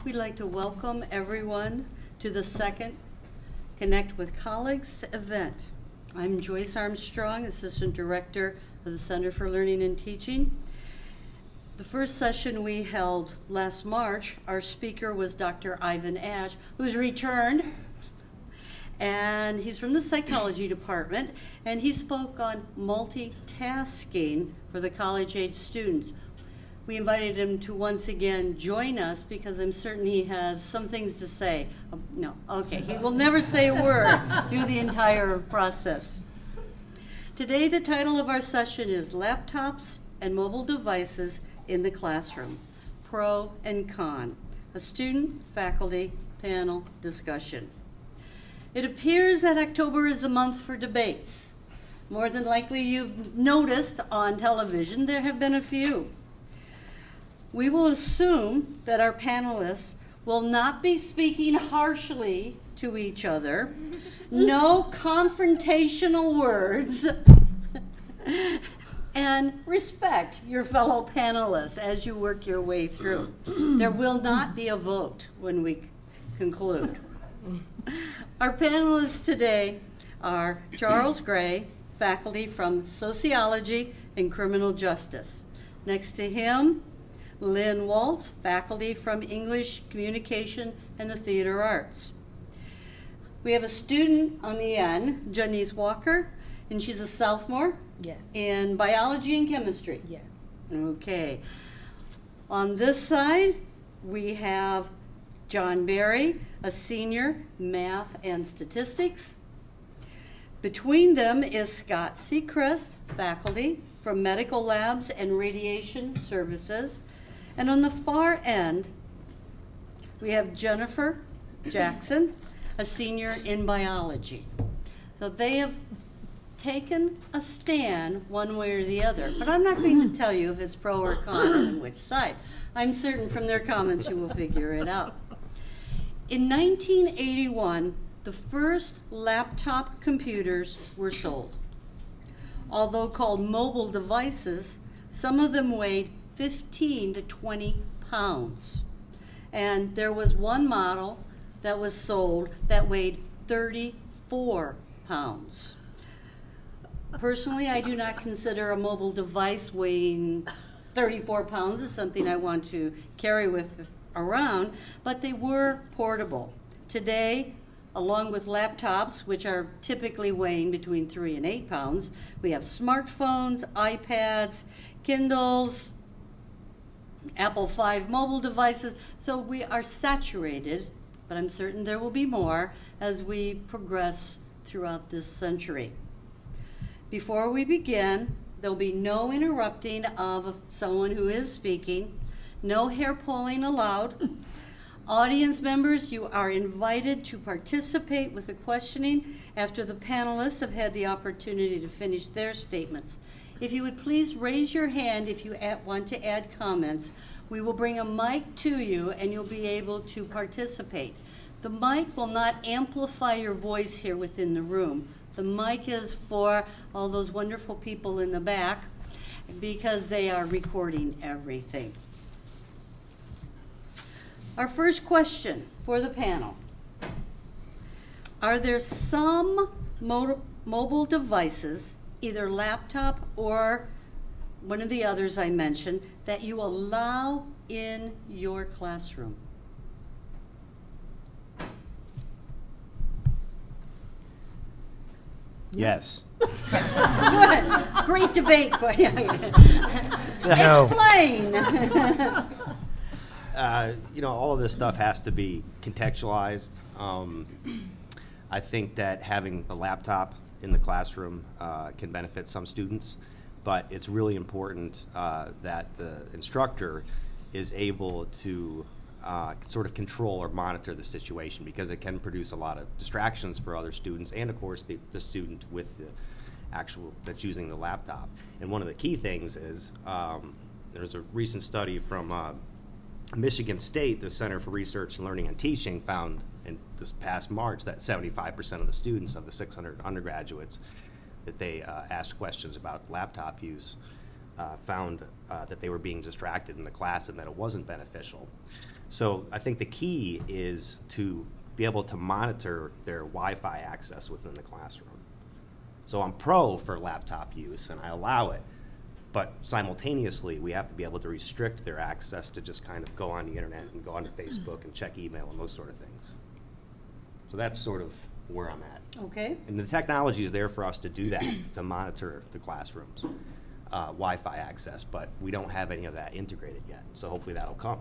We'd like to welcome everyone to the second Connect with Colleagues event. I'm Joyce Armstrong, Assistant Director of the Center for Learning and Teaching. The first session we held last March, our speaker was Dr. Ivan Ash, who's returned, and he's from the psychology department, and he spoke on multitasking for the college-age students. We invited him to once again join us because I'm certain he has some things to say. No, okay, he will never say a word through the entire process. Today, the title of our session is Laptops and Mobile Devices in the Classroom, Pro and Con, a student-faculty panel discussion. It appears that October is the month for debates. More than likely you've noticed on television there have been a few. We will assume that our panelists will not be speaking harshly to each other, no confrontational words, and respect your fellow panelists as you work your way through. There will not be a vote when we conclude. Our panelists today are Charles Gray, faculty from Sociology and Criminal Justice. Next to him, Lynn Waltz, faculty from English, Communication, and the Theater Arts. We have a student on the end, Janice Walker, and she's a sophomore. Yes. In biology and chemistry. Yes. Okay. On this side, we have John Berry, a senior, math and statistics. Between them is Scott Seacrest, faculty from medical labs and radiation services. And on the far end, we have Jennifer Jackson, a senior in biology. So they have taken a stand one way or the other, but I'm not going to tell you if it's pro or con and which side. I'm certain from their comments you will figure it out. In 1981, the first laptop computers were sold. Although called mobile devices, some of them weighed 15 to 20 pounds. And there was one model that was sold that weighed 34 pounds. Personally, I do not consider a mobile device weighing 34 pounds as something I want to carry with around, but they were portable. Today, along with laptops, which are typically weighing between 3 and 8 pounds, we have smartphones, iPads, Kindles, Apple V mobile devices, so we are saturated, but I'm certain there will be more as we progress throughout this century. Before we begin, there'll be no interrupting of someone who is speaking, no hair pulling allowed. Audience members, you are invited to participate with the questioning after the panelists have had the opportunity to finish their statements. If you would please raise your hand if you want to add comments. We will bring a mic to you and you'll be able to participate. The mic will not amplify your voice here within the room. The mic is for all those wonderful people in the back because they are recording everything. Our first question for the panel. Are there some mobile devices, either laptop or one of the others I mentioned, that you allow in your classroom? Yes. Good. Great debate. No. Explain. All of this stuff has to be contextualized. I think that having a laptop in the classroom can benefit some students, but it's really important that the instructor is able to sort of control or monitor the situation, because it can produce a lot of distractions for other students and, of course, the student with that's using the laptop. And one of the key things is there's a recent study from Michigan State, the Center for Research and Learning and Teaching, found in this past March that 75% of the students of the 600 undergraduates that they asked questions about laptop use found that they were being distracted in the class and that it wasn't beneficial. So I think the key is to be able to monitor their Wi-Fi access within the classroom. So I'm pro for laptop use and I allow it, but simultaneously we have to be able to restrict their access to just kind of go on the internet and go onto Facebook and check email and those sort of things. So that's sort of where I'm at. Okay. And the technology is there for us to do that, to monitor the classrooms, Wi-Fi access, but we don't have any of that integrated yet. So hopefully that'll come.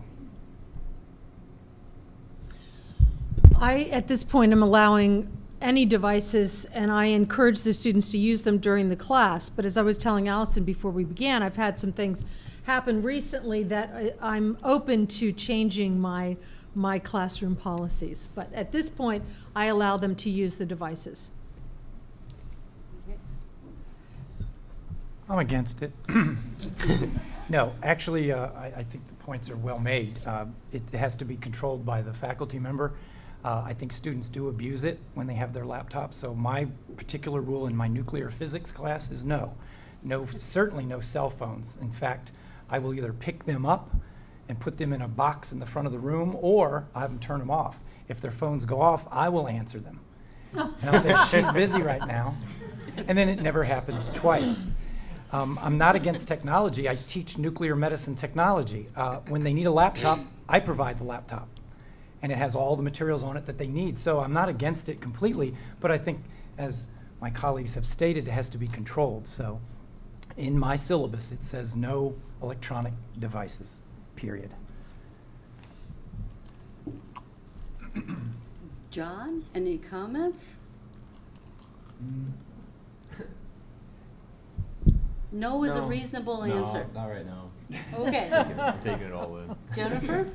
I, at this point, am allowing any devices, and I encourage the students to use them during the class. But as I was telling Allison before we began, I've had some things happen recently that I'm open to changing my classroom policies. But at this point, I allow them to use the devices. I'm against it. No, actually, I think the points are well made. It has to be controlled by the faculty member. I think students do abuse it when they have their laptops. So my particular rule in my nuclear physics class is no. No, certainly no cell phones. In fact, I will either pick them up and put them in a box in the front of the room, or I have them turn them off. If their phones go off, I will answer them. And I'll say, she's busy right now. And then it never happens twice. I'm not against technology. I teach nuclear medicine technology. When they need a laptop, I provide the laptop. And it has all the materials on it that they need. So I'm not against it completely, but I think, as my colleagues have stated, it has to be controlled. So in my syllabus, it says no electronic devices, period. John, any comments? No is a reasonable answer. No, not right now. Okay. I'm taking it all in. Jennifer?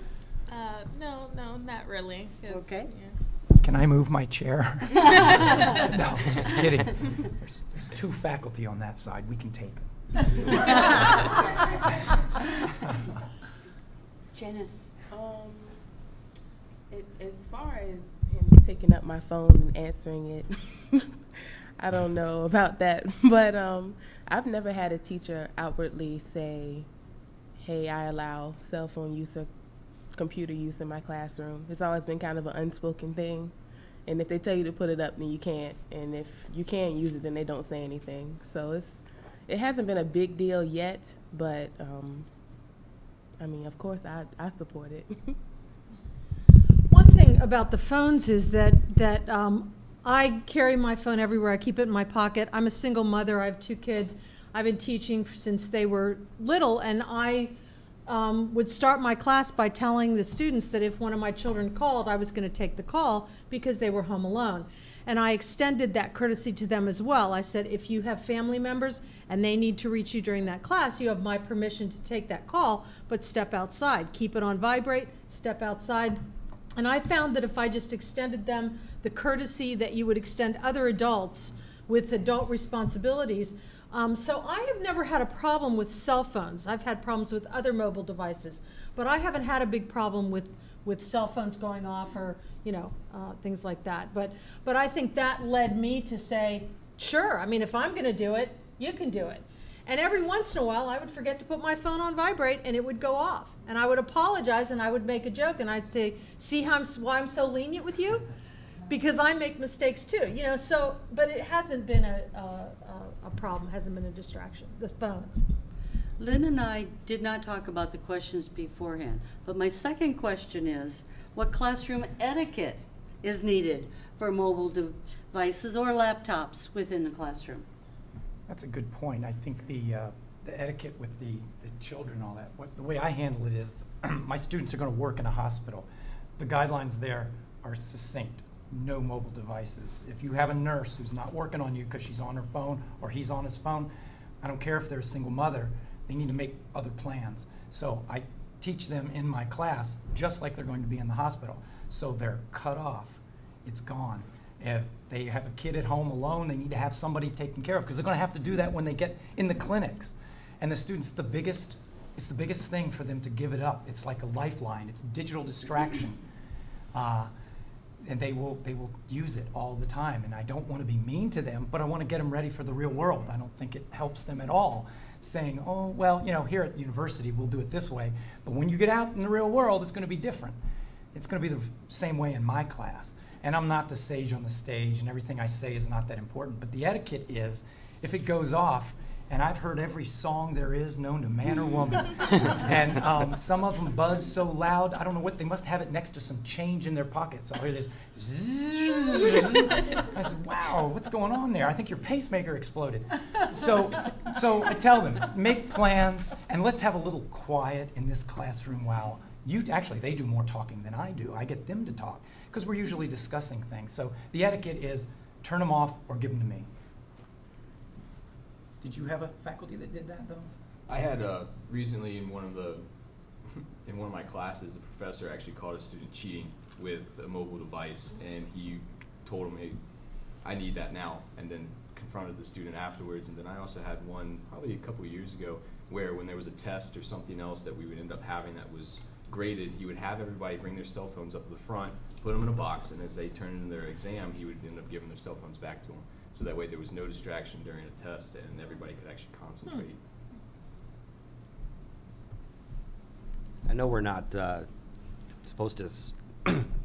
No, not really. Okay. Yeah. Can I move my chair? No, just kidding. There's two faculty on that side. We can take it. Janice? As far as him picking up my phone and answering it, I don't know about that. But I've never had a teacher outwardly say, hey, I allow cell phone use or computer use in my classroom. It's always been kind of an unspoken thing. And if they tell you to put it up, then you can't. And if you can't use it, then they don't say anything. So it hasn't been a big deal yet, but I mean, of course, I support it. One thing about the phones is that I carry my phone everywhere. I keep it in my pocket. I'm a single mother. I have 2 kids. I've been teaching since they were little, and I would start my class by telling the students that if one of my children called, I was going to take the call because they were home alone. And I extended that courtesy to them as well. I said, if you have family members and they need to reach you during that class, you have my permission to take that call, but step outside. Keep it on vibrate, step outside. And I found that if I just extended them the courtesy that you would extend other adults with adult responsibilities, so I have never had a problem with cell phones. I've had problems with other mobile devices, but I haven't had a big problem with cell phones going off or, things like that. But I think that led me to say, sure, I mean, if I'm going to do it, you can do it. And every once in a while, I would forget to put my phone on vibrate, and it would go off. And I would apologize, and I would make a joke, and I'd say, see why I'm so lenient with you? Because I make mistakes too, but it hasn't been a problem, hasn't been a distraction, the phones. Lynn and I did not talk about the questions beforehand, but my second question is, what classroom etiquette is needed for mobile devices or laptops within the classroom? That's a good point. I think the etiquette with the children and all that, the way I handle it is, my students are going to work in a hospital. The guidelines there are succinct. No mobile devices. If you have a nurse who's not working on you because she's on her phone or he's on his phone, I don't care if they're a single mother, they need to make other plans. So I teach them in my class just like they're going to be in the hospital. So they're cut off. It's gone. If they have a kid at home alone, they need to have somebody taken care of because they're going to have to do that when they get in the clinics. And the students, it's the biggest thing for them to give it up. It's like a lifeline. It's digital distraction. And they will use it all the time. And I don't want to be mean to them, but I want to get them ready for the real world. I don't think it helps them at all. saying, oh, well, you know, here at university we'll do it this way, but when you get out in the real world, it's going to be different. It's going to be the same way in my class. And I'm not the sage on the stage, and everything I say is not that important. But the etiquette is, if it goes off, and I've heard every song there is known to man or woman, and some of them buzz so loud, I don't know what, they must have it next to some change in their pocket. So here it is. I said, wow, what's going on there? I think your pacemaker exploded. So I tell them, make plans, and let's have a little quiet in this classroom while actually, they do more talking than I do. I get them to talk, because we're usually discussing things. So the etiquette is turn them off or give them to me. Did you have a faculty that did that, though? I had recently in one of my classes, the professor actually caught a student cheating with a mobile device, and he told him, hey, I need that now, and then confronted the student afterwards. And then I also had one probably a couple of years ago where when there was a test or something else that we would end up having that was graded, he would have everybody bring their cell phones up to the front, put them in a box, and as they turned in their exam, he would end up giving their cell phones back to them. So that way there was no distraction during a test and everybody could actually concentrate. I know we're not supposed to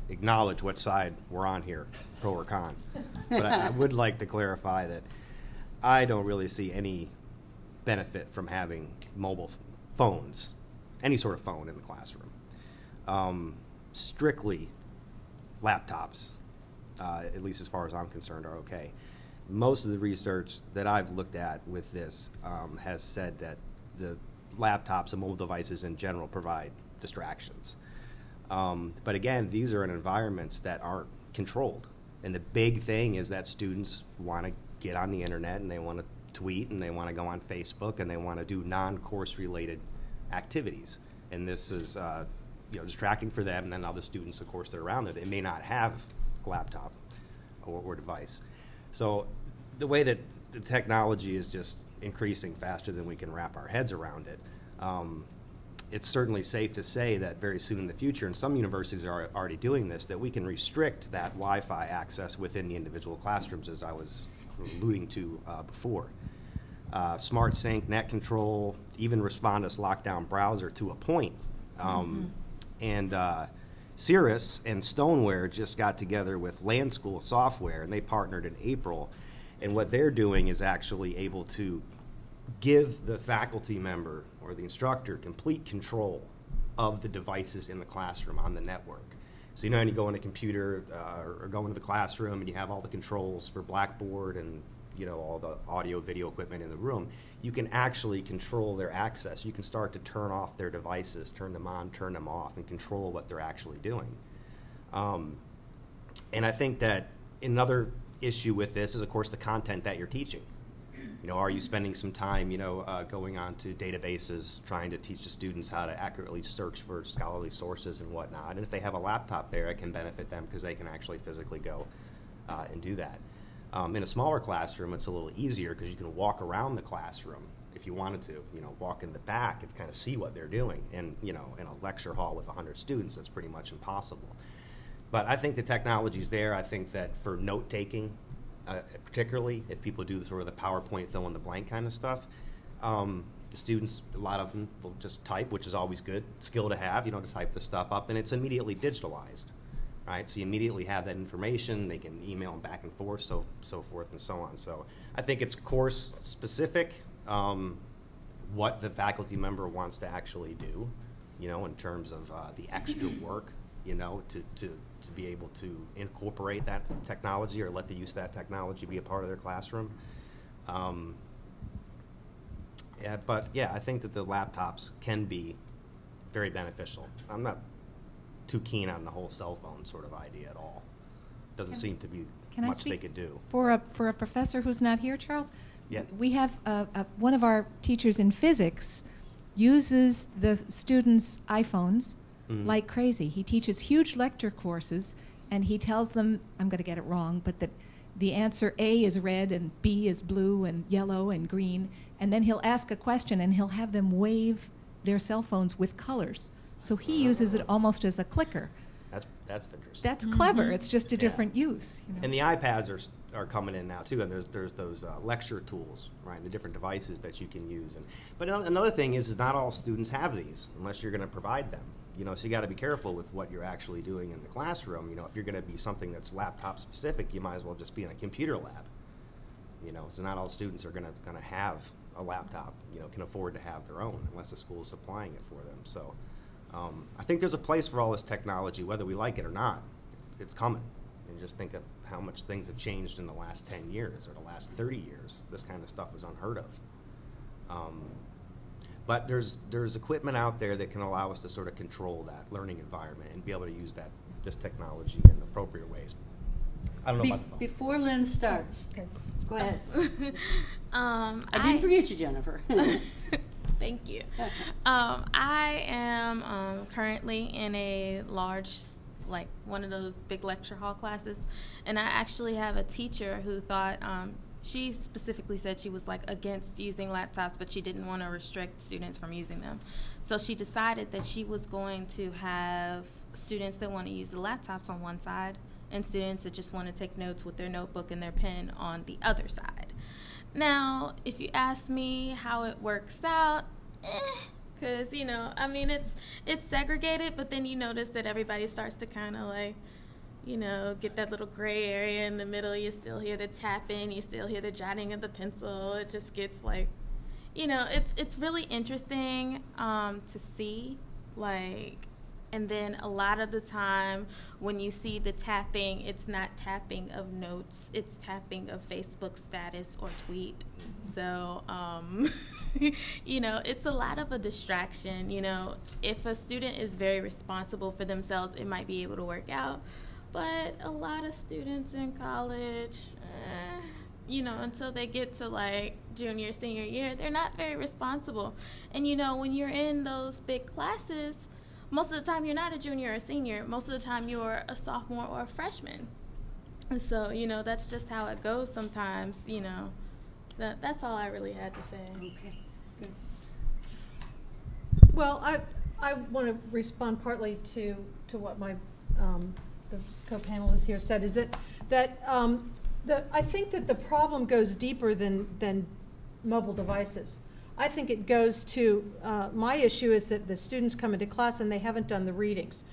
acknowledge what side we're on here, pro or con, but I would like to clarify that I don't really see any benefit from having mobile phones, any sort of phone in the classroom. Strictly laptops, at least as far as I'm concerned, are okay. Most of the research that I've looked at with this has said that the laptops and mobile devices in general provide distractions. But again, these are in environments that aren't controlled. And the big thing is that students want to get on the internet and they want to tweet and they want to go on Facebook and they want to do non-course related activities. And this is distracting for them, and then other students, of course, that are around it. They may not have a laptop or device. So the way that the technology is just increasing faster than we can wrap our heads around it, it's certainly safe to say that very soon in the future, and some universities are already doing this, that we can restrict that Wi-Fi access within the individual classrooms, as I was alluding to before. Smart sync, net control, even Respondus lockdown browser to a point. And Cirrus and Stoneware just got together with Land School Software, and they partnered in April. And what they're doing is actually able to give the faculty member or the instructor complete control of the devices in the classroom on the network. So when you go on a computer or go into the classroom and you have all the controls for Blackboard and all the audio, video equipment in the room, you can actually control their access. You can start to turn off their devices, turn them on, turn them off, and control what they're actually doing. And I think that another issue with this is, of course, the content that you're teaching. Are you spending some time, going on to databases, trying to teach the students how to accurately search for scholarly sources and whatnot? And if they have a laptop there, it can benefit them because they can actually physically go and do that. In a smaller classroom, it's a little easier because you can walk around the classroom if you wanted to, walk in the back and kind of see what they're doing. And, in a lecture hall with 100 students, that's pretty much impossible. But I think the technology's there. I think that for note-taking, particularly if people do sort of the PowerPoint fill in the blank kind of stuff, the students, a lot of them will just type, which is always good, skill to have, to type this stuff up, and it's immediately digitalized. Right, so you immediately have that information. They can email them back and forth, so forth and so on. So I think it's course specific, what the faculty member wants to actually do, in terms of the extra work, to be able to incorporate that technology or let the use of that technology be a part of their classroom. I think that the laptops can be very beneficial. I'm not too keen on the whole cell phone sort of idea at all. Doesn't seem to be much they could do. For a professor who's not here, Charles? Yeah. We have one of our teachers in physics uses the students' iPhones like crazy. He teaches huge lecture courses, and he tells them, I'm going to get it wrong, but that the answer A is red and B is blue and yellow and green, and then he'll ask a question and he'll have them wave their cell phones with colors. So he uses it almost as a clicker. That's interesting. That's clever. It's just a different use. You know? And the iPads are coming in now too, and there's those lecture tools, right? The different devices that you can use. But another thing is not all students have these unless you're going to provide them. You know, so you got to be careful with what you're actually doing in the classroom. You know, if you're going to be something that's laptop specific, you might as well just be in a computer lab. You know, so not all students are going to have a laptop. You know, can afford to have their own unless the school is supplying it for them. So. I think there's a place for all this technology, whether we like it or not. It's coming. And just think of how much things have changed in the last 10 years or the last 30 years. This kind of stuff was unheard of. But there's equipment out there that can allow us to sort of control that learning environment and be able to use this technology in appropriate ways. I don't know about the phone. Before Lynn starts, Okay. go ahead. I I didn't forget you, Jennifer. Thank you. I am currently in a large, like one of those big lecture hall classes, and I actually have a teacher who thought, she specifically said she was like against using laptops, but she didn't want to restrict students from using them. So she decided that she was going to have students that want to use the laptops on one side and students that just want to take notes with their notebook and their pen on the other side. Now, if you ask me how it works out, because, you know, I mean, it's segregated, but then you notice that everybody starts to kind of like, you know, get that little gray area in the middle. You still hear the tapping, you still hear the jotting of the pencil. It just gets like, you know, it's really interesting to see, like, and then a lot of the time when you see the tapping, it's not tapping of notes, it's tapping of Facebook status or tweet. So, you know, it's a lot of a distraction. You know, if a student is very responsible for themselves, it might be able to work out. But a lot of students in college, you know, until they get to like junior, senior year, they're not very responsible. And, you know, when you're in those big classes, most of the time you're not a junior or a senior. Most of the time you're a sophomore or a freshman. So, you know, that's just how it goes sometimes, you know. That's all I really had to say. Okay, good. Well, I want to respond partly to what my the co-panelist here said, is that I think that the problem goes deeper than mobile devices. I think it goes to, my issue is that the students come into class and they haven't done the readings.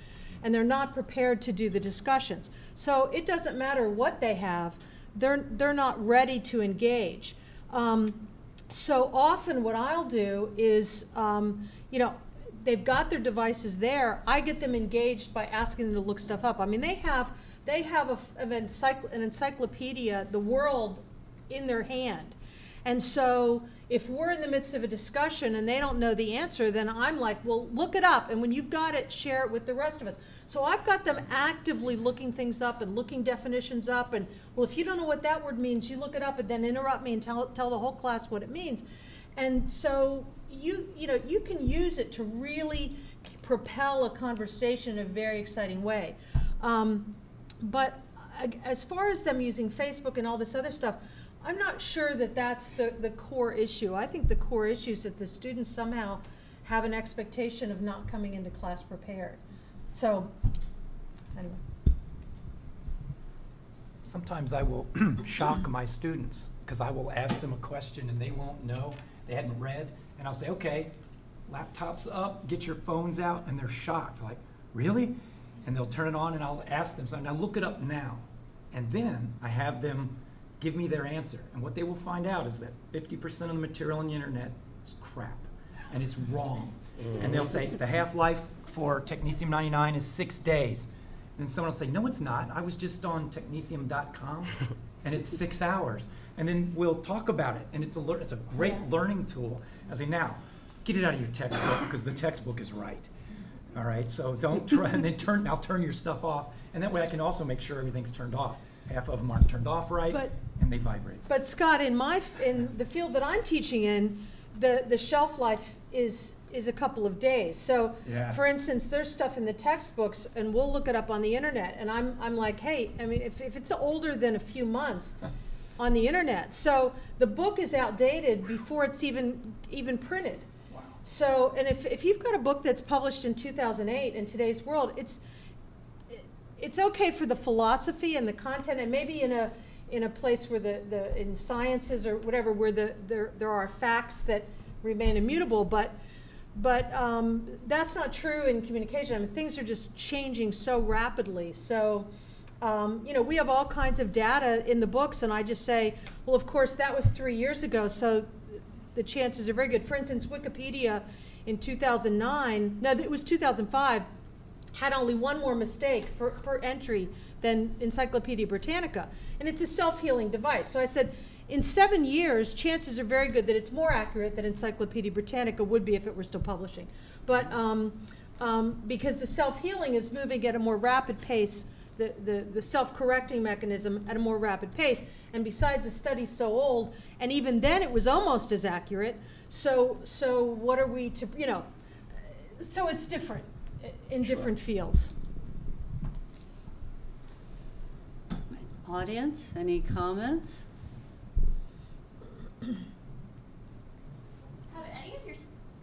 And they're not prepared to do the discussions. So it doesn't matter what they have, they're not ready to engage. So often what I'll do is, you know, they've got their devices there, I get them engaged by asking them to look stuff up. I mean, they have an encyclopedia, the world, in their hand. And so if we're in the midst of a discussion and they don't know the answer, then I'm like, well, look it up. And when you've got it, share it with the rest of us. So I've got them actively looking things up and looking definitions up. And, well, if you don't know what that word means, you look it up and then interrupt me and tell the whole class what it means. And so you know, you can use it to really propel a conversation in a very exciting way. But as far as them using Facebook and all this other stuff, I'm not sure that that's the core issue. I think the core issue is that the students somehow have an expectation of not coming into class prepared. So, anyway. Sometimes I will shock my students because I will ask them a question and they won't know, they hadn't read, and I'll say, okay, laptops up, get your phones out, and they're shocked, like, really? And they'll turn it on and I'll ask them, so now look it up now. And then I have them give me their answer. And what they will find out is that 50% of the material on the internet is crap, and it's wrong. And they'll say, the half-life for technecium-99 is 6 days. And then someone will say, no, it's not. I was just on technecium.com, and it's 6 hours. And then we'll talk about it, and it's a great learning tool. I say, now, get it out of your textbook, because the textbook is right. All right, so don't try, and then I'll turn your stuff off, and that way I can also make sure everything's turned off. Half of them aren't turned off right, and they vibrate. But Scott, in the field that I'm teaching in, the shelf life is a couple of days. So, for instance, there's stuff in the textbooks, and we'll look it up on the internet, and I'm like, hey, I mean, if it's older than a few months on the internet, so the book is outdated before it's even printed. Wow. So, and if you've got a book that's published in 2008 in today's world, it's okay for the philosophy and the content, and maybe in a place where in sciences or whatever, where there are facts that remain immutable, but that's not true in communication. I mean, things are just changing so rapidly. So, we have all kinds of data in the books, and I just say, well, of course, that was 3 years ago, so the chances are very good. For instance, Wikipedia in 2009, no, it was 2005, had only one more mistake per entry than Encyclopedia Britannica. And it's a self-healing device. So I said, in 7 years, chances are very good that it's more accurate than Encyclopedia Britannica would be if it were still publishing. But because the self-healing is moving at a more rapid pace, the self-correcting mechanism at a more rapid pace. And besides, the study's so old, and even then it was almost as accurate. So what are we to, so it's different in different fields. Audience, any comments?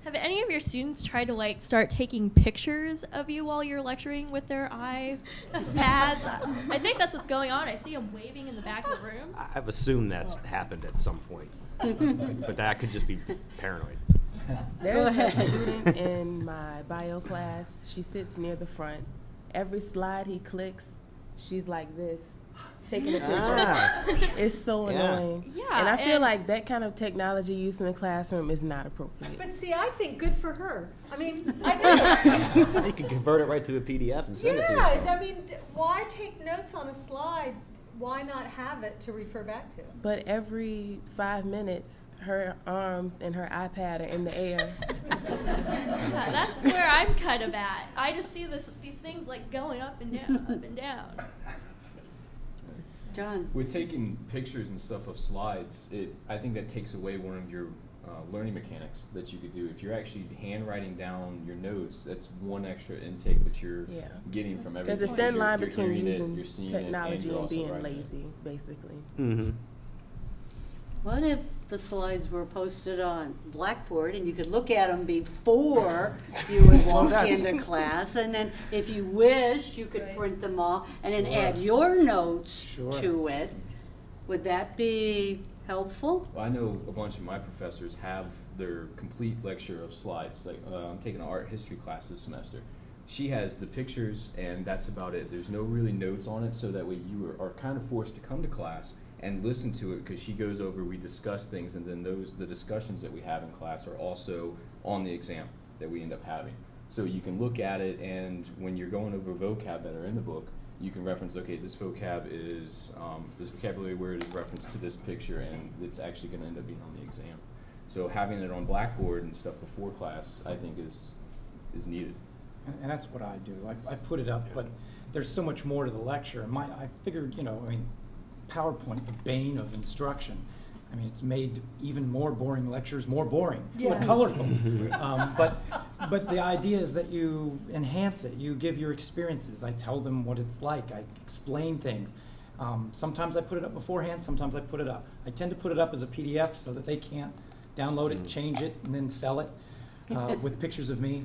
Have any of your students tried to start taking pictures of you while you're lecturing with their iPads? I think that's what's going on. I see them waving in the back of the room. I've assumed that's happened at some point, but that could just be paranoid. There's a student in my bio class. She sits near the front. Every slide he clicks, she's like this, taking a picture. It's so annoying. Yeah, and I feel like that kind of technology used in the classroom is not appropriate. But see, I think good for her. I mean, I do. You can convert it right to a PDF and send it to yourself. Yeah, I mean, why take notes on a slide? Why not have it to refer back to? But every 5 minutes, her arms and her iPad are in the air. Yeah, that's where I'm kind of at. I just see these things going up and down, up and down. John. With taking pictures and stuff of slides, I think that takes away one of your learning mechanics that you could do. If you're actually handwriting down your notes, that's one extra intake that you're getting from everything. There's a thin line between using technology and being lazy, basically. Mm-hmm. What if the slides were posted on Blackboard and you could look at them before you would walk into class, and then if you wished, you could print them off and then add your notes to it? Would that be helpful? Well, I know a bunch of my professors have their complete lecture of slides. I'm taking an art history class this semester. She has the pictures, and that's about it. There's no really notes on it, so that way you are kind of forced to come to class and listen to it, because she goes over, we discuss things, and then the discussions that we have in class are also on the exam that we end up having. So you can look at it, and when you're going over vocab that are in the book, you can reference, okay, this vocab is, this vocabulary word is referenced to this picture, and it's actually going to end up being on the exam. So having it on Blackboard and stuff before class, I think is needed. And that's what I do. I put it up, but there's so much more to the lecture. And I figured, PowerPoint, the bane of instruction. I mean, it's made even more boring lectures more boring, more colorful. But the idea is that you enhance it. You give your experiences. I tell them what it's like. I explain things. Sometimes I put it up beforehand. Sometimes I put it up. I tend to put it up as a PDF so that they can't download it, change it, and then sell it with pictures of me.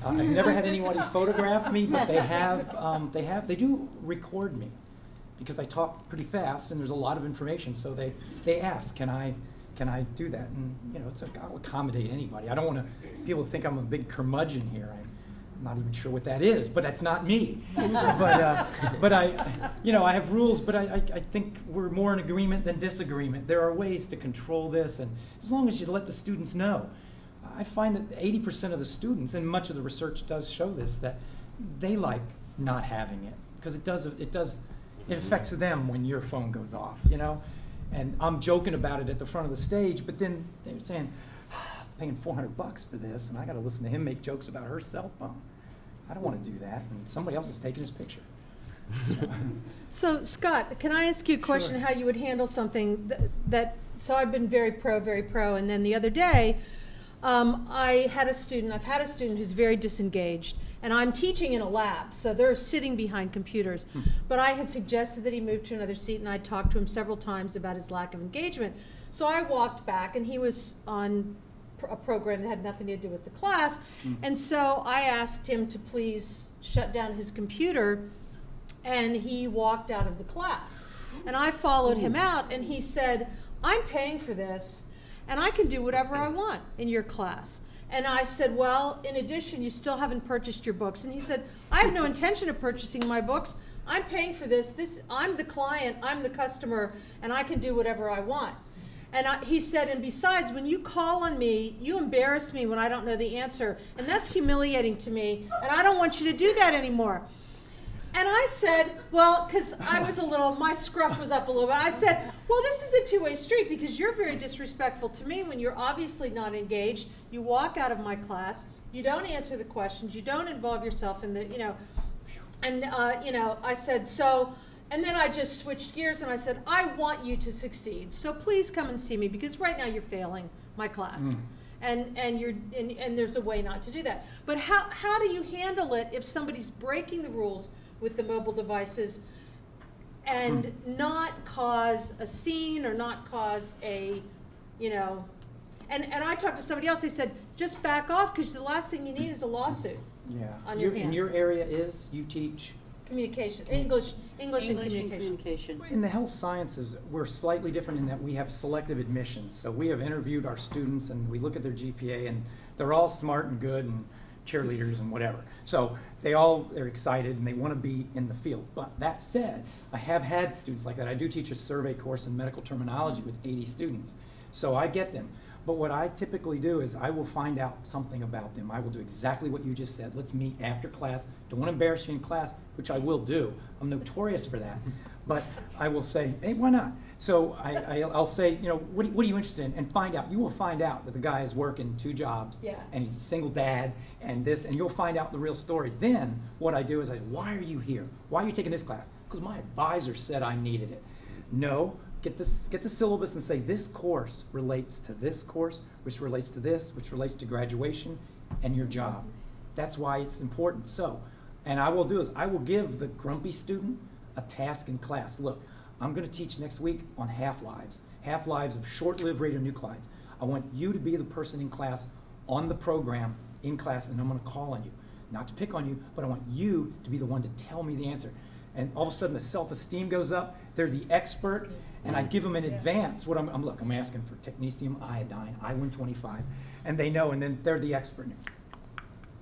I've never had anybody photograph me, but they do record me, because I talk pretty fast and there's a lot of information. So they ask, can I do that? And I'll accommodate anybody. I don't want people to think I'm a big curmudgeon here. I'm not even sure what that is, but that's not me. but I have rules, but I think we're more in agreement than disagreement. There are ways to control this, and as long as you let the students know. I find that 80% of the students, and much of the research does show this, that they like not having it, because it affects them when your phone goes off, And I'm joking about it at the front of the stage, but then they're saying, I'm paying $400 for this, and I got to listen to him make jokes about her cell phone. I don't want to do that, and somebody else is taking his picture. So, Scott, can I ask you a question, how you would handle something so I've been very pro, and then the other day, I've had a student who's very disengaged, and I'm teaching in a lab, so they're sitting behind computers. But I had suggested that he move to another seat, and I talked to him several times about his lack of engagement. So I walked back, and he was on a program that had nothing to do with the class, and so I asked him to please shut down his computer And he walked out of the class. And I followed him out, and he said, I'm paying for this, and I can do whatever I want in your class. And I said, well, in addition, you still haven't purchased your books. And he said, I have no intention of purchasing my books. I'm paying for this. I'm the client, I'm the customer, and I can do whatever I want. And he said, and besides, when you call on me, you embarrass me when I don't know the answer. And that's humiliating to me, and I don't want you to do that anymore. And I said, well, because I was my scruff was up a little bit. I said, well, this is a two-way street because you're very disrespectful to me when you're obviously not engaged. You walk out of my class, you don't answer the questions, you don't involve yourself in the, and, I said, so, and then I just switched gears and I said, I want you to succeed. So please come and see me because right now you're failing my class. And there's a way not to do that. But how do you handle it if somebody's breaking the rules with the mobile devices and not cause a scene or not cause a, and I talked to somebody else, they said, just back off because the last thing you need is a lawsuit on your hands. And your area is, you teach? Communication, English and communication. In the health sciences, we're slightly different in that we have selective admissions. So we have interviewed our students and we look at their GPA and they're all smart and good and cheerleaders and whatever. So they're excited and they want to be in the field. But that said, I have had students like that. I do teach a survey course in medical terminology with 80 students. So I get them. But what I typically do is I will find out something about them. I will do exactly what you just said. Let's meet after class. Don't want to embarrass you in class, which I will do. I'm notorious for that. But I will say, hey, why not? So I'll say, what are you interested in? And find out. You will find out that the guy is working 2 jobs. And he's a single dad and this, and you'll find out the real story. Then what I do is why are you here? Why are you taking this class? Because my advisor said I needed it. No. Get the syllabus and say this course relates to this course, which relates to this, which relates to graduation and your job. That's why it's important. So, and I will do is I will give the grumpy student a task in class. Look, I'm going to teach next week on half-lives of short-lived radionuclides. I want you to be the person in class on the program in class, and I'm going to call on you. Not to pick on you, but I want you to be the one to tell me the answer. And all of a sudden the self-esteem goes up. They're the expert. And I give them in advance what I'm asking for technetium, iodine, I-125, and they know, and then they're the expert.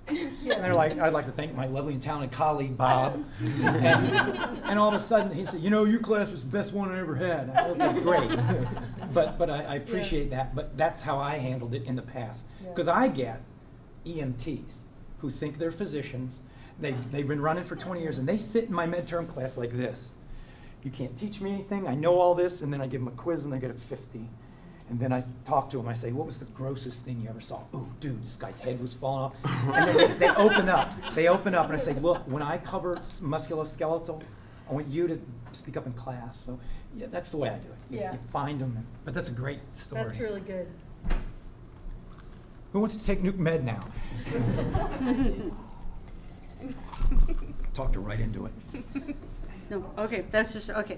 And they're like, I'd like to thank my lovely and talented colleague, Bob. And all of a sudden he said, your class was the best one I ever had. Okay, great. But I appreciate that, but that's how I handled it in the past. Because I get EMTs who think they're physicians. They've been running for 20 years, and they sit in my midterm class like this. You can't teach me anything. I know all this. And then I give them a quiz, and they get a 50. And then I talk to them. I say, what was the grossest thing you ever saw? Oh, dude, this guy's head was falling off. And then they open up. They open up, and I say, look, when I cover musculoskeletal, I want you to speak up in class. So yeah, that's the way I do it. You find them. But that's a great story. That's really good. Who wants to take Nuke Med now? Talked her right into it. No, okay, that's just, okay.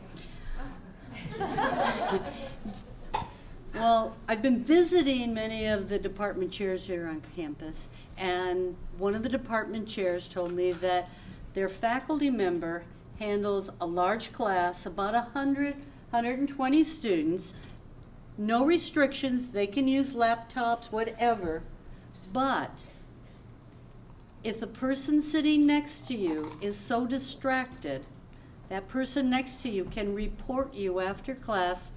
Well, I've been visiting many of the department chairs here on campus, and one of the department chairs told me that their faculty member handles a large class, about 100, 120 students, no restrictions, they can use laptops, whatever, but if the person sitting next to you is so distracted, that person next to you can report you after class,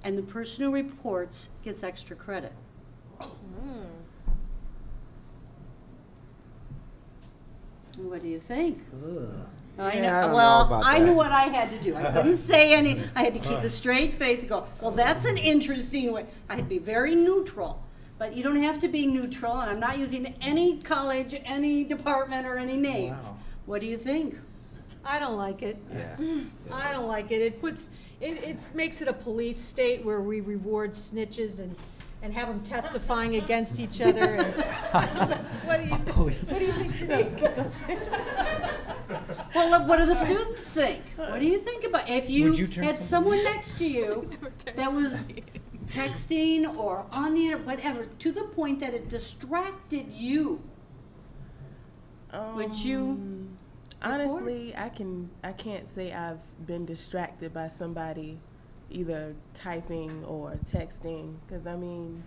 and the person who reports gets extra credit. What do you think? I knew what I had to do. I couldn't say any. I had to keep a straight face and go, well, that's an interesting way. I had to be very neutral. But you don't have to be neutral, and I'm not using any college, any department, or any names. Wow. What do you think? I don't like it. I don't like it. It makes it a police state where we reward snitches and have them testifying against each other. And what do you think, Janice? Well, look, what do the students think? What do you think about if you had someone next to you that was texting or on the internet, whatever, to the point that it distracted you? Would you? Honestly, I can't say I've been distracted by somebody either typing or texting, because I mean,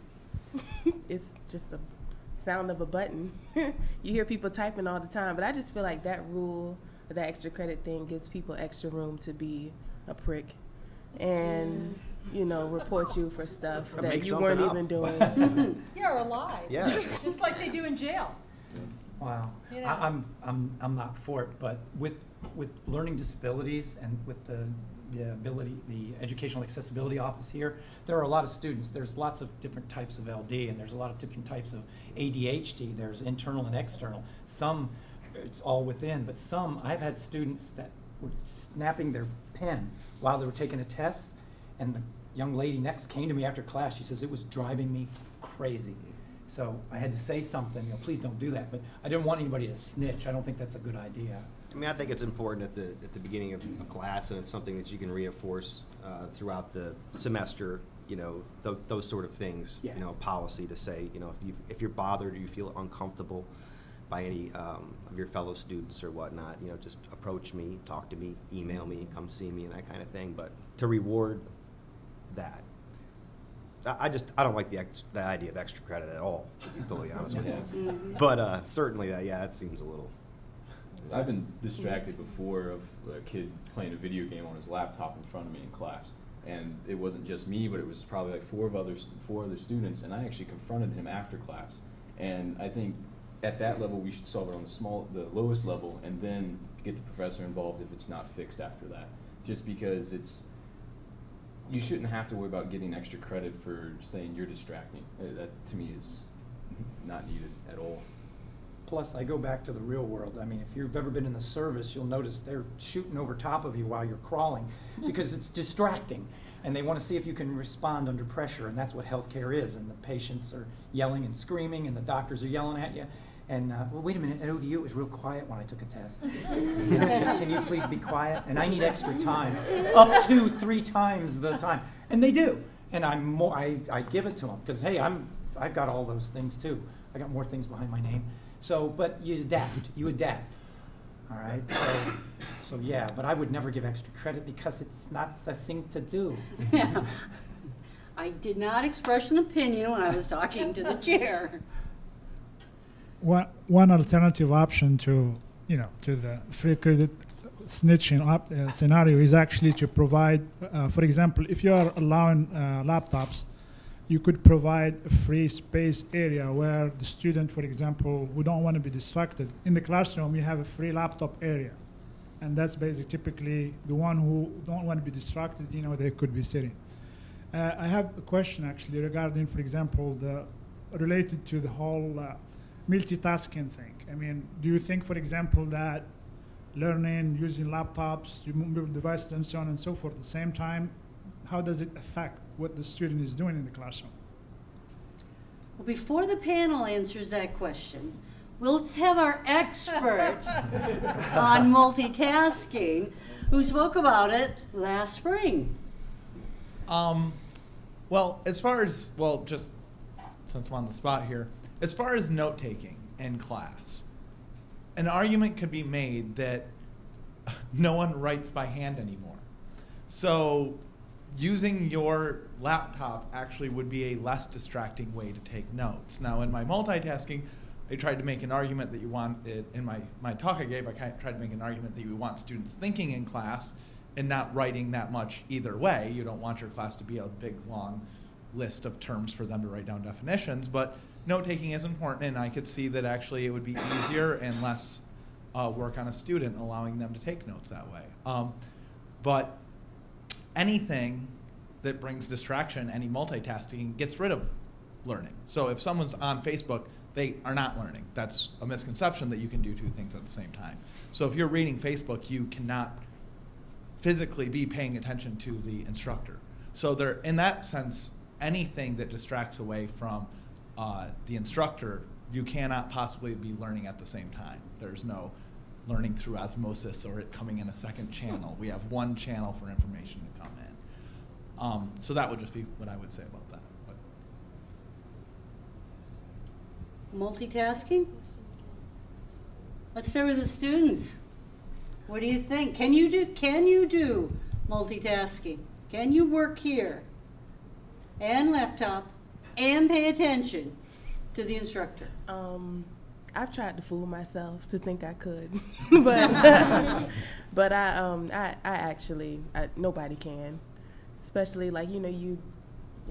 it's just the sound of a button. You hear people typing all the time, but I just feel like that rule, that extra credit thing, gives people extra room to be a prick and, you know, report you for stuff that you weren't even doing. Yeah, or lie. Yeah. Just like they do in jail. Wow. You know. I'm not for it, but with learning disabilities and with the educational accessibility office here, there are a lot of students. There's lots of different types of LD, and there's a lot of different types of ADHD. There's internal and external. Some, it's all within, but some, I've had students that were snapping their pen while they were taking a test, and the young lady next came to me after class. She says, it was driving me crazy. So I had to say something, you know, please don't do that. But I didn't want anybody to snitch. I don't think that's a good idea. I mean, I think it's important at the beginning of a class, and it's something that you can reinforce throughout the semester. You know, those sort of things. Yeah. You know, policy to say, you know, if you're bothered or you feel uncomfortable by any of your fellow students or whatnot, you know, just approach me, talk to me, email me, come see me, and that kind of thing. But to reward that, I don't like the idea of extra credit at all, to be totally honest with you. But certainly, that seems a little. I've been distracted before of a kid playing a video game on his laptop in front of me in class, and it wasn't just me, but it was probably like four other students, and I actually confronted him after class. And I think at that level we should solve it on the lowest level, and then get the professor involved if it's not fixed after that. Just because you shouldn't have to worry about getting extra credit for saying you're distracting. That to me is not needed at all. Plus, I go back to the real world. I mean, if you've ever been in the service, you'll notice they're shooting over top of you while you're crawling because it's distracting. And they want to see if you can respond under pressure, and that's what healthcare is. And the patients are yelling and screaming, and the doctors are yelling at you. And, well, wait a minute, at ODU it was real quiet when I took a test. You know, can you please be quiet? And I need extra time, up to 3 times the time. And they do. And I give it to them because, hey, I've got all those things too. I got more things behind my name. So, but you adapt, all right? So yeah, but I would never give extra credit because it's not the thing to do. Yeah. I did not express an opinion when I was talking to the chair. One alternative option to the free credit snitching scenario is actually to provide, for example, if you are allowing laptops, you could provide a free space area where the student, for example, who don't want to be distracted, in the classroom you have a free laptop area. And that's basically typically the one who don't want to be distracted, you know, they could be sitting. I have a question actually regarding, for example, related to the whole multitasking thing. I mean, do you think, for example, that learning using laptops, mobile devices, and so on and so forth at the same time, how does it affect what the student is doing in the classroom? Well, before the panel answers that question, let's have our expert on multitasking who spoke about it last spring. Well, just since I'm on the spot here, as far as note-taking in class, an argument could be made that no one writes by hand anymore. So using your laptop actually would be a less distracting way to take notes. Now, in my multitasking, I tried to make an argument that you want, in my talk I gave, I tried to make an argument that you want students thinking in class and not writing that much either way. You don't want your class to be a big, long list of terms for them to write down definitions, but note-taking is important, and I could see that actually it would be easier and less work on a student, allowing them to take notes that way. But anything that brings distraction, any multitasking, gets rid of learning. So if someone's on Facebook, they are not learning. That's a misconception that you can do 2 things at the same time. So if you're reading Facebook, you cannot physically be paying attention to the instructor. So there, in that sense, anything that distracts away from the instructor, you cannot possibly be learning at the same time. There's no learning through osmosis or it coming in a second channel. We have one channel for information to come in. So that would just be what I would say about that. Multitasking? Let's start with the students. What do you think? Can you do multitasking? Can you work here and laptop and pay attention to the instructor? I've tried to fool myself to think I could, but I actually nobody can, especially like you're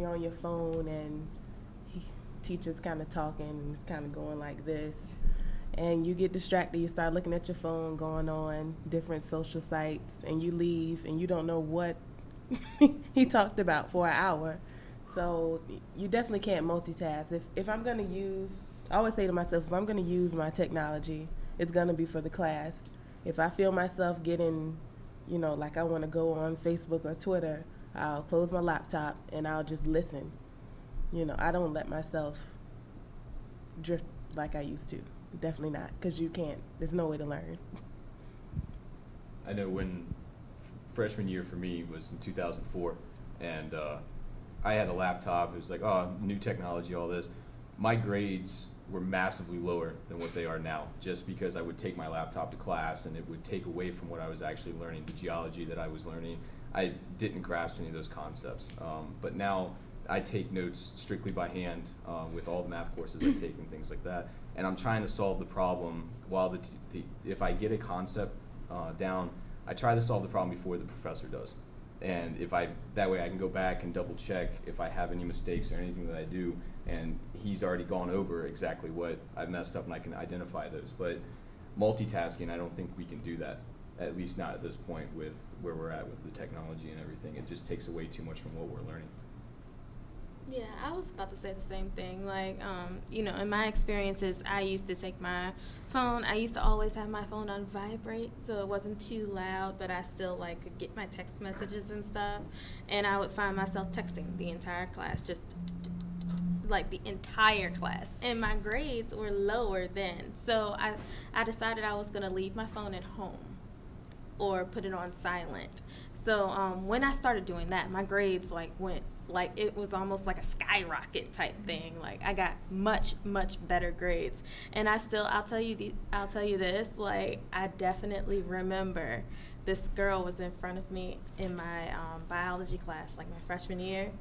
on your phone and teacher's kind of talking and it's kind of going like this, and you get distracted. You start looking at your phone, going on different social sites, and you leave and you don't know what he talked about for an hour. So you definitely can't multitask. If I'm going to use, I always say to myself, if I'm going to use my technology, it's going to be for the class. If I feel myself getting, like I want to go on Facebook or Twitter, I'll close my laptop and I'll just listen. I don't let myself drift like I used to. Definitely not, because you can't. There's no way to learn. I know when freshman year for me was in 2004, and I had a laptop. It was like, oh, new technology, all this. My grades were massively lower than what they are now, just because I would take my laptop to class and it would take away from what I was actually learning, the geology that I was learning. I didn't grasp any of those concepts. But now I take notes strictly by hand with all the math courses I take and things like that. And I'm trying to solve the problem while if I get a concept down, I try to solve the problem before the professor does. And that way I can go back and double check if I have any mistakes or anything that I do, and he's already gone over exactly what I messed up and I can identify those. But multitasking, I don't think we can do that, at least not at this point with where we're at with the technology and everything. It just takes away too much from what we're learning. Yeah, I was about to say the same thing. Like, in my experiences, I used to take my phone. I used to always have my phone on vibrate, so it wasn't too loud, but I still could get my text messages and stuff. And I would find myself texting the entire class, just like the entire class. And my grades were lower then, so I decided I was gonna leave my phone at home or put it on silent. So when I started doing that, my grades went. It was almost like a skyrocket type thing. Like, I got much, much better grades. And I'll tell you this, I definitely remember this girl was in front of me in my biology class, my freshman year.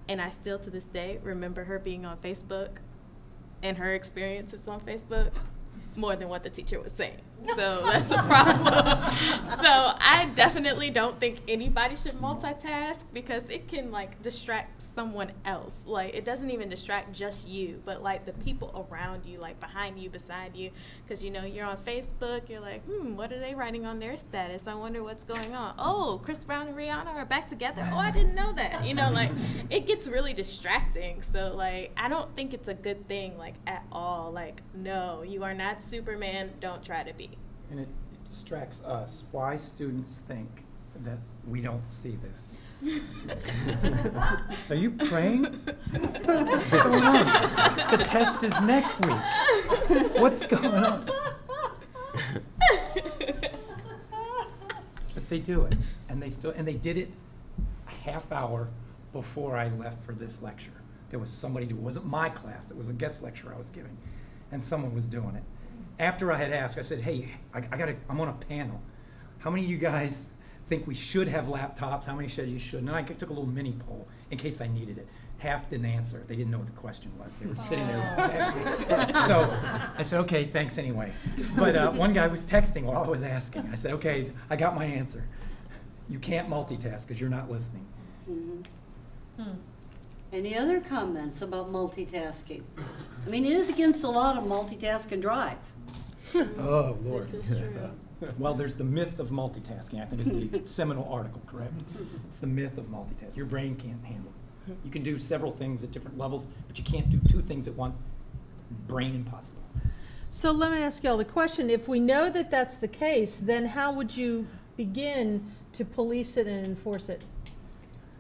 And I still, to this day, remember her being on Facebook and her experiences on Facebook more than what the teacher was saying. So that's a problem. So I definitely don't think anybody should multitask, because it can distract someone else. It doesn't even distract just you, but the people around you, behind you, beside you, because you're on Facebook, you're like, what are they writing on their status? I wonder what's going on. Oh, Chris Brown and Rihanna are back together. Oh, I didn't know that. It gets really distracting. So I don't think it's a good thing at all. No, you are not Superman. Don't try to be. And it distracts us. Why students think that we don't see this? So are you praying? What's going on? The test is next week. What's going on? But they do it, and they did it a half hour before I left for this lecture. There was somebody who wasn't my class. It was a guest lecture I was giving, and someone was doing it. After I had asked, I said, hey, I'm on a panel. How many of you guys think we should have laptops? How many said you shouldn't? And I took a little mini poll in case I needed it. Half didn't answer. They didn't know what the question was. They were sitting there texting. So I said, okay, thanks anyway. But one guy was texting while I was asking. I said, okay, I got my answer. You can't multitask because you're not listening. Mm-hmm. Any other comments about multitasking? It is against the law to multitask and drive. Oh, Lord. This is true. Well, there's the myth of multitasking, I think is the seminal article, correct? It's the myth of multitasking. Your brain can't handle it. You can do several things at different levels, but you can't do two things at once. It's brain impossible. So let me ask y'all the question. If we know that that's the case, then how would you begin to police it and enforce it?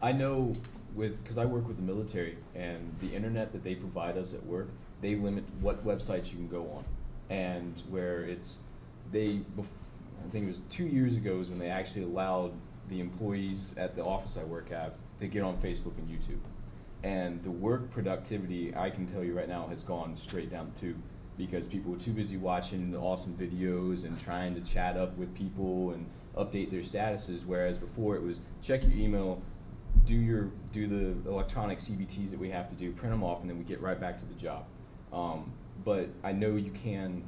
I know because I work with the military, and the internet that they provide us at work, they limit what websites you can go on. And where I think it was 2 years ago is when they actually allowed the employees at the office I work at to get on Facebook and YouTube. And the work productivity, I can tell you right now, has gone straight down the tube, because people were too busy watching the awesome videos and trying to chat up with people and update their statuses, whereas before it was check your email, do the electronic CBTs that we have to do, print them off, and then we get right back to the job. But I know you can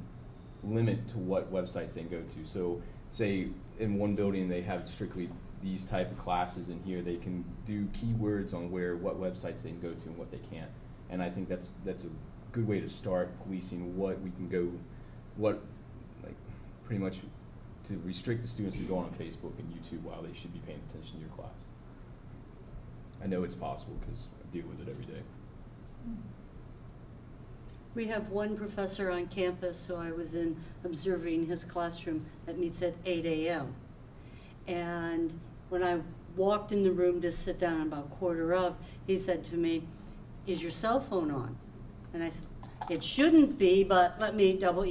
limit to what websites they can go to. So say in one building they have strictly these type of classes, and here they can do keywords on what websites they can go to and what they can't. And I think that's a good way to start policing what we can go, pretty much to restrict the students from going on Facebook and YouTube while they should be paying attention to your class. I know it's possible because I deal with it every day. We have one professor on campus who I was in observing his classroom that meets at 8 a.m. And when I walked in the room to sit down about 1:15, he said to me, "Is your cell phone on?" And I said, "It shouldn't be, but let me double,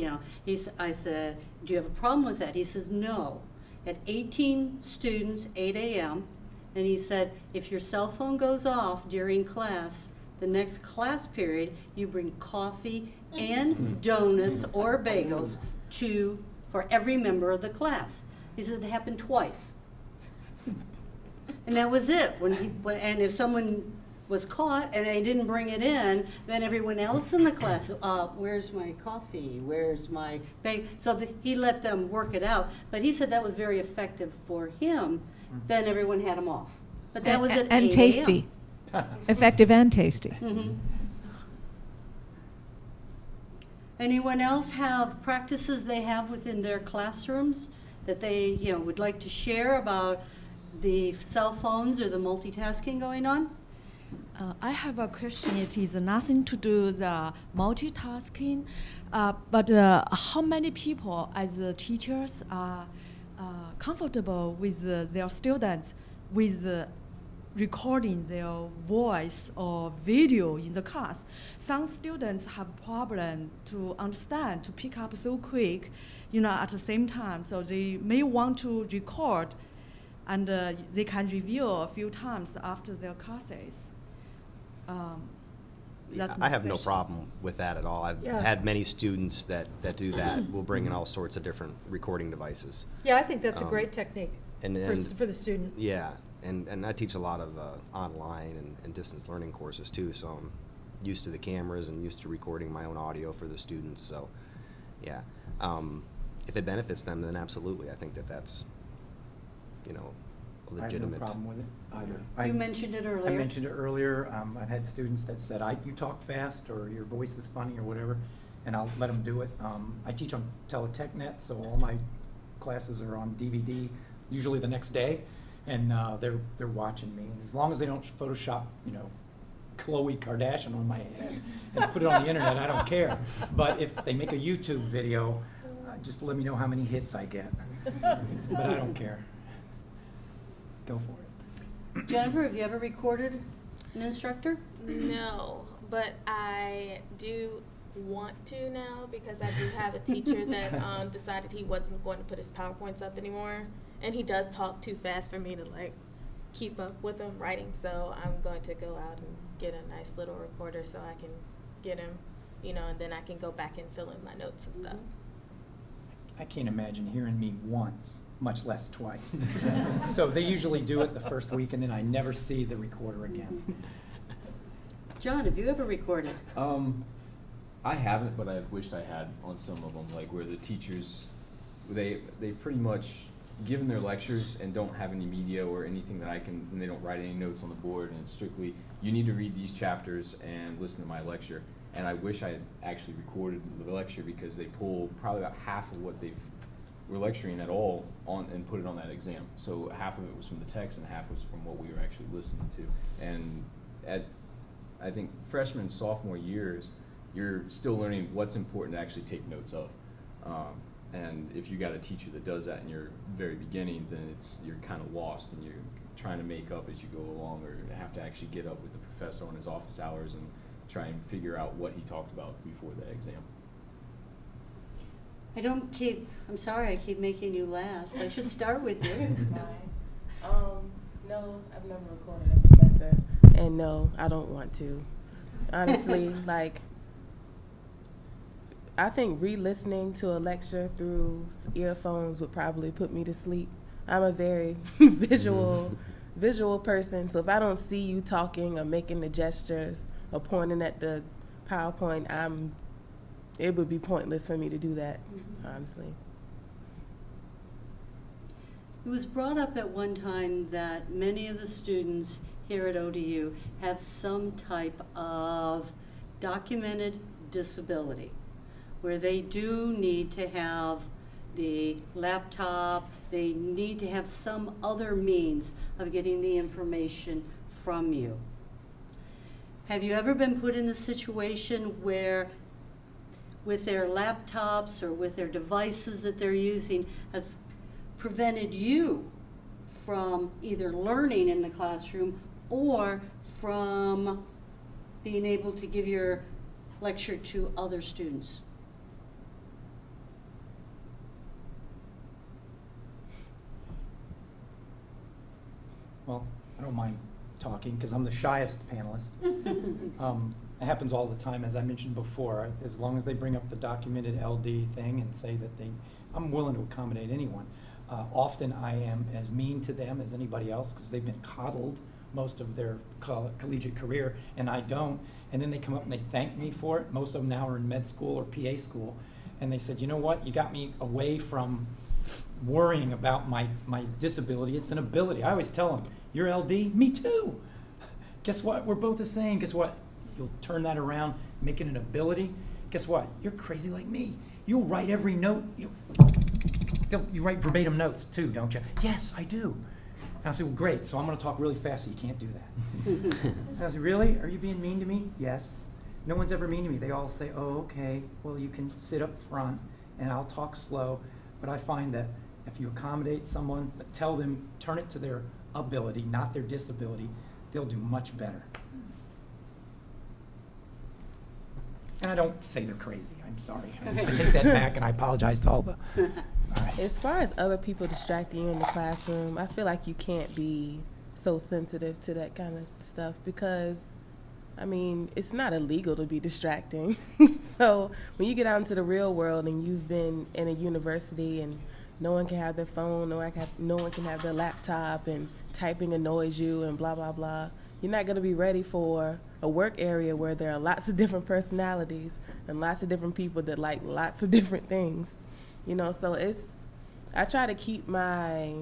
I said, "Do you have a problem with that?" He says, "No." At 18 students, 8 a.m., and he said, if your cell phone goes off during class, the next class period, you bring coffee and donuts or bagels for every member of the class. He said it happened twice. And that was it. And if someone was caught and they didn't bring it in, then everyone else in the class, where's my coffee? Where's my bagel? So he let them work it out. But he said that was very effective for him. Then everyone had them off. But that was at 8 and tasty. Effective and tasty. Mm-hmm. Anyone else have practices they have within their classrooms that they would like to share about the cell phones or the multitasking going on? I have a question. It is nothing to do with the multitasking, but how many people as teachers are comfortable with their students with recording their voice or video in the class? Some students have problem to understand, to pick up so quick, at the same time. So they may want to record, and they can review a few times after their classes. I have no problem with that at all. I've had many students that do that. We'll bring in all sorts of different recording devices. Yeah, I think that's a great technique and for the student. Yeah, and I teach a lot of online and distance learning courses too, so I'm used to the cameras and used to recording my own audio for the students. So, yeah, if it benefits them, then absolutely. I think that's a legitimate. I have no problem with it either. You mentioned it earlier. I mentioned it earlier. I've had students that said, you talk fast, or your voice is funny, or whatever, and I'll let them do it. I teach on TeletechNet, so all my classes are on DVD, usually the next day, and they're watching me. And as long as they don't Photoshop, Khloe Kardashian on my head and put it on the internet, I don't care. But if they make a YouTube video, just let me know how many hits I get. But I don't care. Go for it. Jennifer, have you ever recorded an instructor? No, but I do want to now, because I do have a teacher that decided he wasn't going to put his PowerPoints up anymore, and he does talk too fast for me to keep up with him writing. So I'm going to go out and get a nice little recorder so I can get him, and then I can go back and fill in my notes and stuff. I can't imagine hearing me once, much less twice. So they usually do it the first week, and then I never see the recorder again. John, have you ever recorded? I haven't, but I've wished I had on some of them, where the teachers, they pretty much given their lectures and don't have any media or anything and they don't write any notes on the board, and it's strictly, you need to read these chapters and listen to my lecture. And I wish I had actually recorded the lecture, because they pull probably about half of what were lecturing at all on and put it on that exam. So half of it was from the text and half was from what we were actually listening to. And I think freshman and sophomore years, you're still learning what's important to actually take notes of. And if you got a teacher that does that in your very beginning, then you're kind of lost, and you're trying to make up as you go along, or have to actually get up with the professor on his office hours and try and figure out what he talked about before the exam. I'm sorry, I keep making you last. I should start with you. No, I've never recorded a professor, and no, I don't want to. Honestly, I think re-listening to a lecture through earphones would probably put me to sleep. I'm a very visual person, so if I don't see you talking or making the gestures or pointing at the PowerPoint, it would be pointless for me to do that, honestly. It was brought up at one time that many of the students here at ODU have some type of documented disability, where they do need to have the laptop, they need to have some other means of getting the information from you. Have you ever been put in a situation where with their laptops or with their devices that they're using has prevented you from either learning in the classroom or from being able to give your lecture to other students? Well, I don't mind talking because I'm the shyest panelist. It happens all the time, as I mentioned before. As long as they bring up the documented LD thing and say that I'm willing to accommodate anyone. Often I am as mean to them as anybody else because they've been coddled most of their collegiate career, and I don't. And then they come up and they thank me for it. Most of them now are in med school or PA school. And they said, you know what, you got me away from worrying about my disability. It's an ability. I always tell them, you're LD? Me too. Guess what? We're both the same. Guess what? You'll turn that around, make it an ability. Guess what? You're crazy like me. You'll write every note. You write verbatim notes too, don't you? Yes, I do. And I say, well, great, so I'm going to talk really fast so you can't do that. And I say, really? Are you being mean to me? Yes. No one's ever mean to me. They all say, oh, okay, well, you can sit up front and I'll talk slow. But I find that if you accommodate someone, but tell them, turn it to their ability, not their disability, they'll do much better. And I don't say they're crazy. I'm sorry. I take that back, and I apologize to all the... All right. As far as other people distracting you in the classroom, I feel like you can't be so sensitive to that kind of stuff because, I mean, it's not illegal to be distracting. So when you get out into the real world and you've been in a university and no one can have their phone, no one can have their laptop, and typing annoys you and blah, blah, blah, you're not going to be ready for a work area where there are lots of different personalities and lots of different people that like lots of different things. You know, so I try to keep my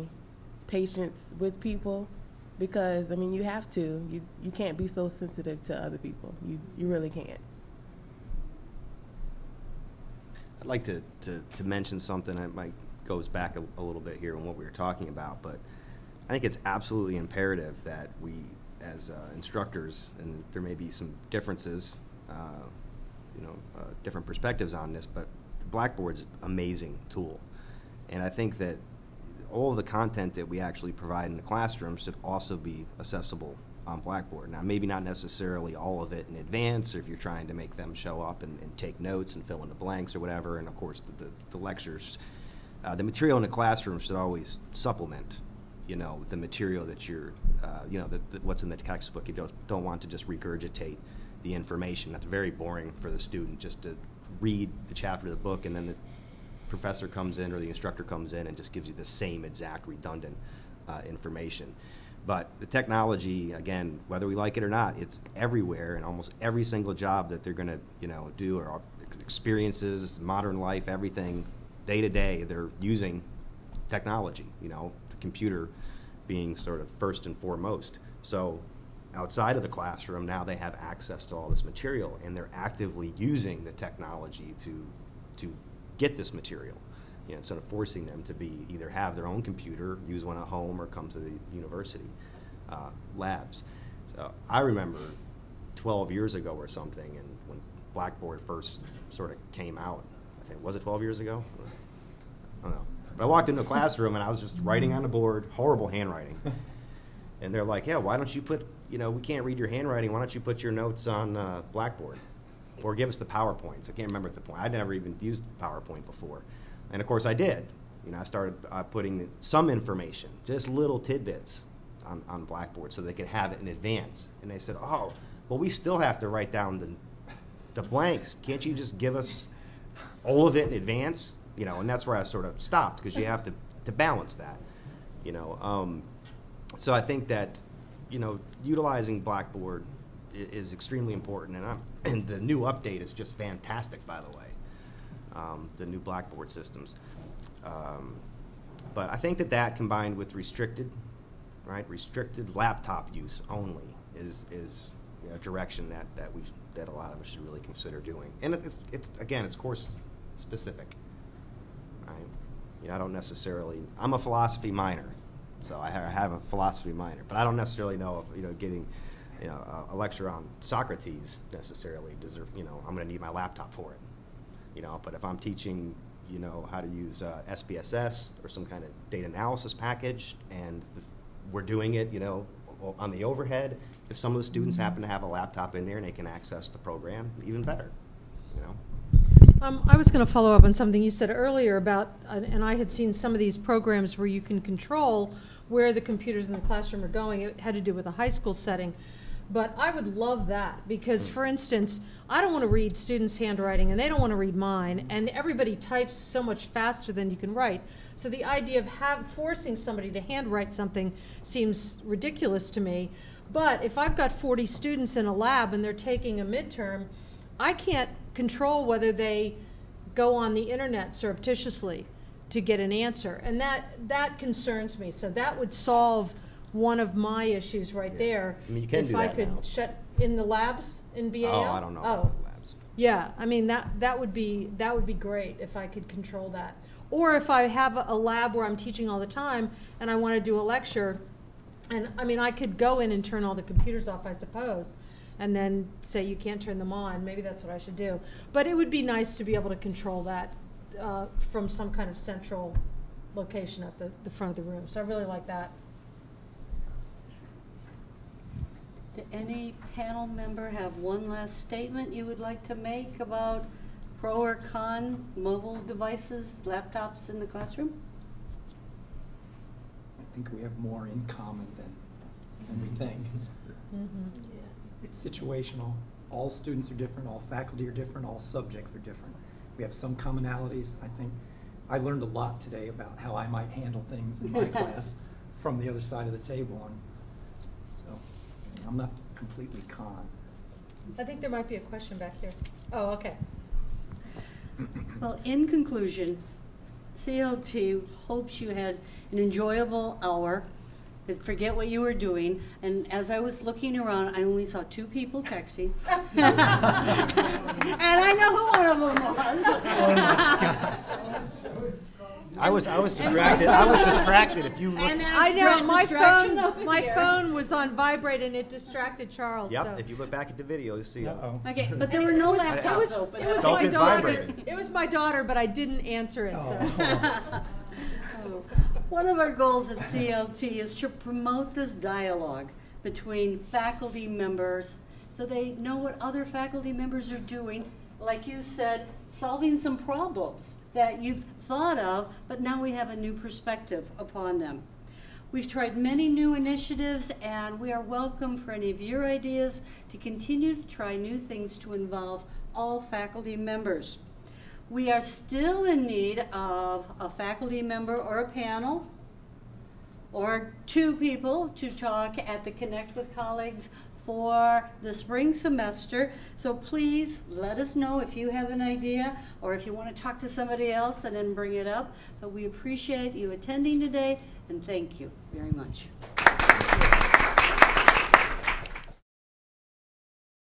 patience with people because, I mean, you have to. You can't be so sensitive to other people. You really can't. I'd like to mention something that might goes back a little bit here on what we were talking about, but I think it's absolutely imperative that we, as instructors, and there may be some differences, different perspectives on this, but Blackboard's an amazing tool. And I think that all of the content that we actually provide in the classroom should also be accessible on Blackboard. Now, maybe not necessarily all of it in advance, or if you're trying to make them show up and take notes and fill in the blanks or whatever, and of course the lectures. The material in the classroom should always supplement, the material that you're, what's in the textbook. You don't want to just regurgitate the information. That's very boring for the student, just to read the chapter of the book and then the professor comes in or the instructor comes in and just gives you the same exact redundant information. But the technology, again, whether we like it or not, it's everywhere, and almost every single job that they're going to do, or experiences, modern life, everything, day to day, they're using technology, the computer being sort of first and foremost. So outside of the classroom, now they have access to all this material, and they're actively using the technology to get this material. Instead of forcing them to either have their own computer, use one at home, or come to the university labs. So I remember 12 years ago or something, and when Blackboard first sort of came out, I think, was it 12 years ago? I don't know. But I walked into a classroom and I was just writing on the board, horrible handwriting. And they're like, yeah, why don't you put, we can't read your handwriting, why don't you put your notes on Blackboard? Or give us the PowerPoints. I can't remember at the point. I'd never even used PowerPoint before. And of course I did. I started putting some information, just little tidbits on Blackboard so they could have it in advance. And they said, oh, well, we still have to write down the blanks. Can't you just give us all of it in advance, you know, and that's where I sort of stopped, because you have to balance that, you know. So I think that, you know, utilizing Blackboard is extremely important, and the new update is just fantastic, by the way, the new Blackboard systems. But I think that combined with restricted laptop use only is you know, a direction that a lot of us should really consider doing. And it's course specific, right? You know, I don't necessarily. I'm a philosophy minor, so I have a philosophy minor, but I don't necessarily know if, you know, getting, you know, a lecture on Socrates necessarily deserve. You know, I'm going to need my laptop for it. You know, but if I'm teaching, you know, how to use SPSS or some kind of data analysis package, and we're doing it, you know, on the overhead, if some of the students happen to have a laptop in there and they can access the program, even better, you know. I was going to follow up on something you said earlier about, and I had seen some of these programs where you can control where the computers in the classroom are going. It had to do with a high school setting. But I would love that because, for instance, I don't want to read students' handwriting and they don't want to read mine, and everybody types so much faster than you can write. So the idea of forcing somebody to handwrite something seems ridiculous to me. But if I've got 40 students in a lab and they're taking a midterm, I can't control whether they go on the internet surreptitiously to get an answer. And that concerns me. So that would solve one of my issues right there. I mean, you can if do I that could now. shut in the labs in BAL. Oh, I don't know about the labs. Yeah, I mean that would be great if I could control that. Or if I have a lab where I'm teaching all the time and I want to do a lecture, and I mean I could go in and turn all the computers off, I suppose, and then say you can't turn them on. Maybe that's what I should do. But it would be nice to be able to control that from some kind of central location at the front of the room. So I really like that. Did any panel member have one last statement you would like to make about pro or con mobile devices, laptops in the classroom? I think we have more in common than we think. Mm-hmm. It's situational. All students are different, all faculty are different, all subjects are different. We have some commonalities. I think I learned a lot today about how I might handle things in my class from the other side of the table. And so I'm not completely con. I think there might be a question back here. Oh, okay. Well, in conclusion, CLT hopes you had an enjoyable hour. Forget what you were doing. And as I was looking around, I only saw 2 people texting. And I know who one of them was. Oh my gosh. I was distracted. I was distracted. If you look, I know my phone was on vibrate and it distracted Charles. yep. So. If you look back at the video, you'll see. Okay, but there were no laptops open. It was Don't my get daughter. vibrated. It was my daughter, but I didn't answer it. So. One of our goals at CLT is to promote this dialogue between faculty members so they know what other faculty members are doing. Like you said, solving some problems that you've thought of, but now we have a new perspective upon them. We've tried many new initiatives, and we are welcome for any of your ideas to continue to try new things to involve all faculty members. We are still in need of a faculty member or a panel or 2 people to talk at the Connect with Colleagues for the spring semester. So please let us know if you have an idea or if you want to talk to somebody else and then bring it up. But we appreciate you attending today, and thank you very much.